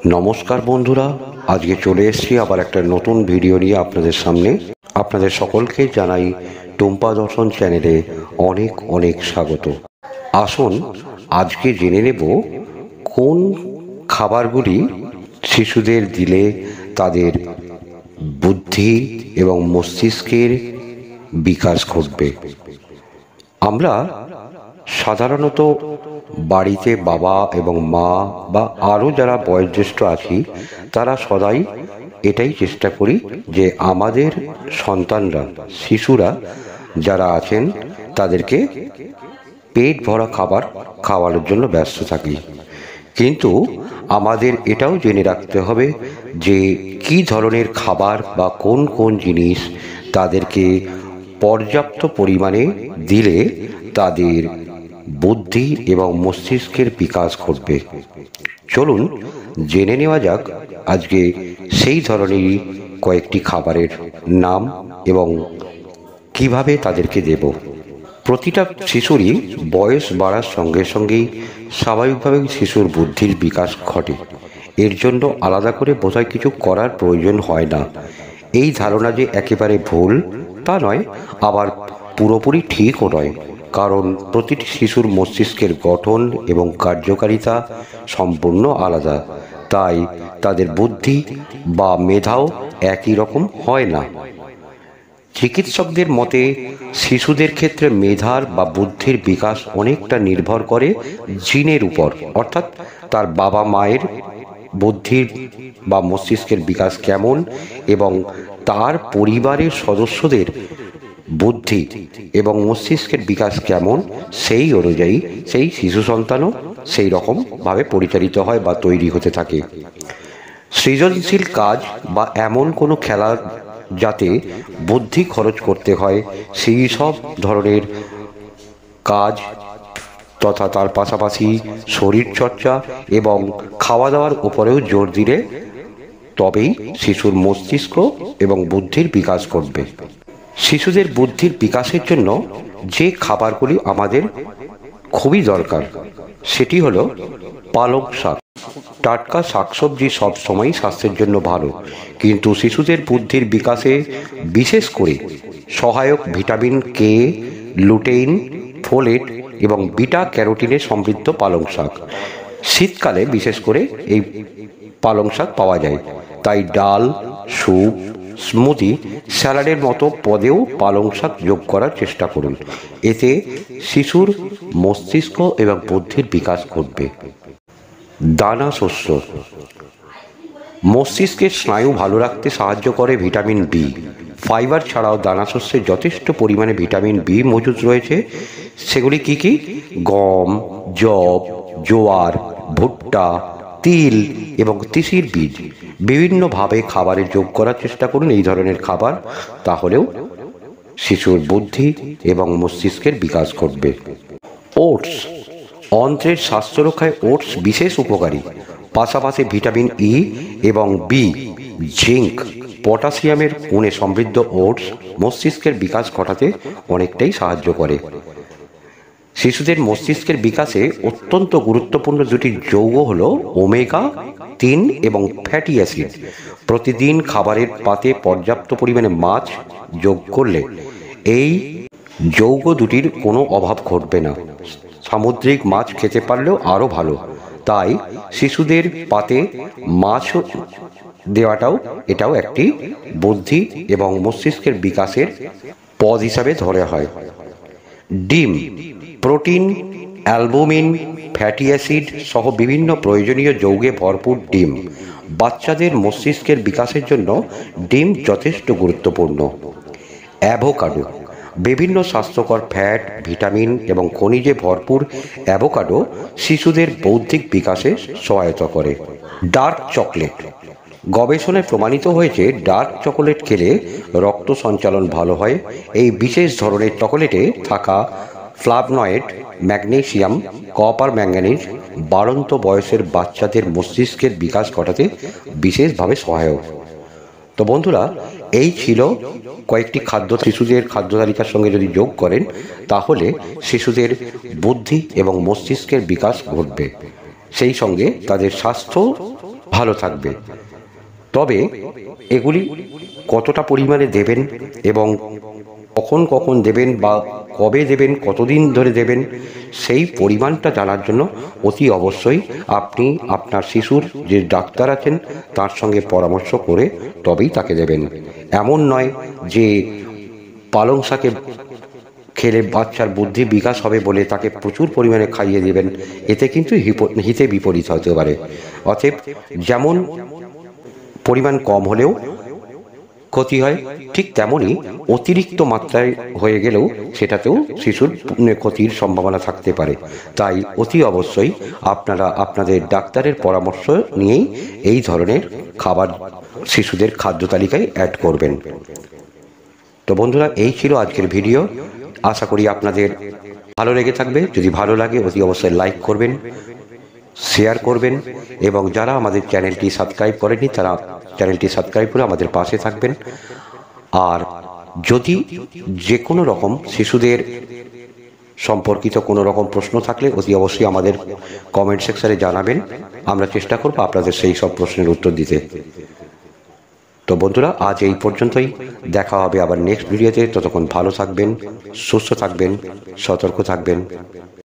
নমস্কার বন্ধুরা, আজকে চলে এসেছি আবার একটা নতুন ভিডিও নিয়ে আপনাদের সামনে। আপনাদের সকলকে জানাই টুম্পা দর্শন চ্যানেলে অনেক অনেক স্বাগত। আসুন আজকে জেনে নেব কোন খাবারগুলি শিশুদের দিলে তাদের বুদ্ধি এবং মস্তিষ্কের বিকাশ ঘটবে। আমরা সাধারণত বাড়িতে বাবা এবং মা বা আরও যারা বয়োজ্যেষ্ঠ আছি তারা সদাই এটাই চেষ্টা করি যে আমাদের সন্তানরা, শিশুরা যারা আছেন তাদেরকে পেট ভরা খাবার খাওয়ানোর জন্য ব্যস্ত থাকি। কিন্তু আমাদের এটাও জেনে রাখতে হবে যে কী ধরনের খাবার বা কোন কোন জিনিস তাদেরকে পর্যাপ্ত পরিমাণে দিলে তাদের বুদ্ধি এবং মস্তিষ্কের বিকাশ ঘটবে। চলুন জেনে নেওয়া যাক আজকে সেই ধরনেরই কয়েকটি খাবারের নাম এবং কিভাবে তাদেরকে দেব। প্রতিটা শিশুরই বয়স বাড়ার সঙ্গে সঙ্গেই স্বাভাবিকভাবে শিশুর বুদ্ধির বিকাশ ঘটে। এর জন্য আলাদা করে বোধহয় কিছু করার প্রয়োজন হয় না। এই ধারণা যে একেবারে ভুল তা নয়, আবার পুরোপুরি ঠিকও নয়, কারণ প্রতিটি শিশুর মস্তিষ্কের গঠন এবং কার্যকারিতা সম্পূর্ণ আলাদা। তাই তাদের বুদ্ধি বা মেধাও একই রকম হয় না। চিকিৎসকদের মতে শিশুদের ক্ষেত্রে মেধার বা বুদ্ধির বিকাশ অনেকটা নির্ভর করে জিনের উপর, অর্থাৎ তার বাবা মায়ের বুদ্ধির বা মস্তিষ্কের বিকাশ কেমন এবং তার পরিবারের সদস্যদের বুদ্ধি এবং মস্তিষ্কের বিকাশ কেমন, সেই অনুযায়ী সেই শিশু সন্তানও সেই রকমভাবে পরিচালিত হয় বা তৈরি হতে থাকে। সৃজনশীল কাজ বা এমন কোনো খেলা যাতে বুদ্ধি খরচ করতে হয় সেই সব ধরনের কাজ তথা তার পাশাপাশি শরীরচর্চা এবং খাওয়া দাওয়ার উপরেও জোর দিলে তবেই শিশুর মস্তিষ্ক এবং বুদ্ধির বিকাশ ঘটবে। শিশুদের বুদ্ধির বিকাশের জন্য যে খাবারগুলি আমাদের খুবই দরকার সেটি হলো পালং শাক। টাটকা শাকসবজি সবসময়ই স্বাস্থ্যের জন্য ভালো, কিন্তু শিশুদের বুদ্ধির বিকাশে বিশেষ করে সহায়ক ভিটামিন কে, লুটেইন, ফোলেট এবং বিটা ক্যারোটিনে সমৃদ্ধ পালং শাক শীতকালে বিশেষ করে এই পালং শাক পাওয়া যায়। তাই ডাল, স্যুপ, স্মুদি, স্যালাডের মতো পদেও পালং শাক যোগ করার চেষ্টা করুন। এতে শিশুর মস্তিষ্ক এবং বুদ্ধির বিকাশ ঘটবে। দানা শস্য মস্তিষ্কের স্নায়ু ভালো রাখতে সাহায্য করে ভিটামিন বি। ফাইবার ছাড়াও দানা শস্যে যথেষ্ট পরিমাণে ভিটামিন বি মজুদ রয়েছে। সেগুলি কি কি? গম, যব, জোয়ার, ভুট্টা, তিল এবং তিসির বীজ বিভিন্নভাবে খাবারে যোগ করার চেষ্টা করুন এই ধরনের খাবার, তাহলেও শিশুর বুদ্ধি এবং মস্তিষ্কের বিকাশ ঘটবে। ওটস, অন্ত্রের স্বাস্থ্য রক্ষায় ওটস বিশেষ উপকারী। পাশাপাশি ভিটামিন ই এবং বি, জিঙ্ক, পটাশিয়ামের গুণে সমৃদ্ধ ওটস মস্তিষ্কের বিকাশ ঘটাতে অনেকটাই সাহায্য করে। শিশুদের মস্তিষ্কের বিকাশে অত্যন্ত গুরুত্বপূর্ণ দুটি যৌগ হল ওমেগা 3 এবং ফ্যাটি অ্যাসিড। প্রতিদিন খাবারের পাতে পর্যাপ্ত পরিমাণে মাছ যোগ করলে এই যৌগ দুটির কোনো অভাব ঘটবে না। সামুদ্রিক মাছ খেতে পারলেও আরও ভালো। তাই শিশুদের পাতে মাছ এটাও একটি বুদ্ধি এবং মস্তিষ্কের বিকাশের পদ হিসাবে ধরা হয়। ডিম, প্রোটিন, অ্যালবুমিন, ফ্যাটি অ্যাসিড সহ বিভিন্ন প্রয়োজনীয় যৌগে ভরপুর ডিম বাচ্চাদের মস্তিষ্কের বিকাশের জন্য ডিম যথেষ্ট গুরুত্বপূর্ণ। অ্যাভোকাডো, বিভিন্ন স্বাস্থ্যকর ফ্যাট, ভিটামিন এবং খনিজে ভরপুর অ্যাভোকাডো শিশুদের বৌদ্ধিক বিকাশে সহায়তা করে। ডার্ক চকলেট, গবেষণায় প্রমাণিত হয়েছে ডার্ক চকোলেট খেলে রক্ত সঞ্চালন ভালো হয়। এই বিশেষ ধরনের চকোলেটে থাকা ফ্লাভনয়েড, ম্যাগনেসিয়াম, কপার, ম্যাঙ্গানিজ বাড়ন্ত বয়সের বাচ্চাদের মস্তিষ্কের বিকাশ ঘটাতে বিশেষভাবে সহায়ক। তো বন্ধুরা, এই ছিল কয়েকটি খাদ্য শিশুদের খাদ্য তালিকার সঙ্গে যদি যোগ করেন তাহলে শিশুদের বুদ্ধি এবং মস্তিষ্কের বিকাশ ঘটবে। সেই সঙ্গে তাদের স্বাস্থ্য ভালো থাকবে। তবে এগুলি কতটা পরিমাণে দেবেন এবং কখন কখন দেবেন বা কবে দেবেন, কতদিন ধরে দেবেন, সেই পরিমাণটা জানার জন্য অতি অবশ্যই আপনি আপনার শিশুর যে ডাক্তার আছেন তার সঙ্গে পরামর্শ করে তবেই তাকে দেবেন। এমন নয় যে পালং শাকে খেলে বাচ্চার বুদ্ধি বিকাশ হবে বলে তাকে প্রচুর পরিমাণে খাইয়ে দেবেন, এতে কিন্তু হিতে বিপরীত হতে পারে। অতএব যেমন পরিমাণ কম হলেও ক্ষতি হয়, ঠিক তেমনই অতিরিক্ত মাত্রায় হয়ে গেলেও সেটাতেও শিশুর ক্ষতির সম্ভাবনা থাকতে পারে। তাই অতি অবশ্যই আপনারা আপনাদের ডাক্তারের পরামর্শ নিয়েই এই ধরনের খাবার শিশুদের খাদ্য তালিকায় অ্যাড করবেন। তো বন্ধুরা, এই ছিল আজকের ভিডিও। আশা করি আপনাদের ভালো লেগে থাকবে। যদি ভালো লাগে অতি অবশ্যই লাইক করবেন, শেয়ার করবেন এবং যারা আমাদের চ্যানেলটি সাবস্ক্রাইব করেনি তারা চ্যানেলটি সাবস্ক্রাইব করে আমাদের পাশে থাকবেন। আর যদি যে কোনো রকম শিশুদের সম্পর্কিত কোনো রকম প্রশ্ন থাকলে অতি অবশ্যই আমাদের কমেন্ট সেকশনে জানাবেন। আমরা চেষ্টা করব আপনাদের সেই সব প্রশ্নের উত্তর দিতে। তো বন্ধুরা, আজ এই পর্যন্তই। দেখা হবে আবার নেক্সট ভিডিওতে। ততক্ষণ ভালো থাকবেন, সুস্থ থাকবেন, সতর্ক থাকবেন।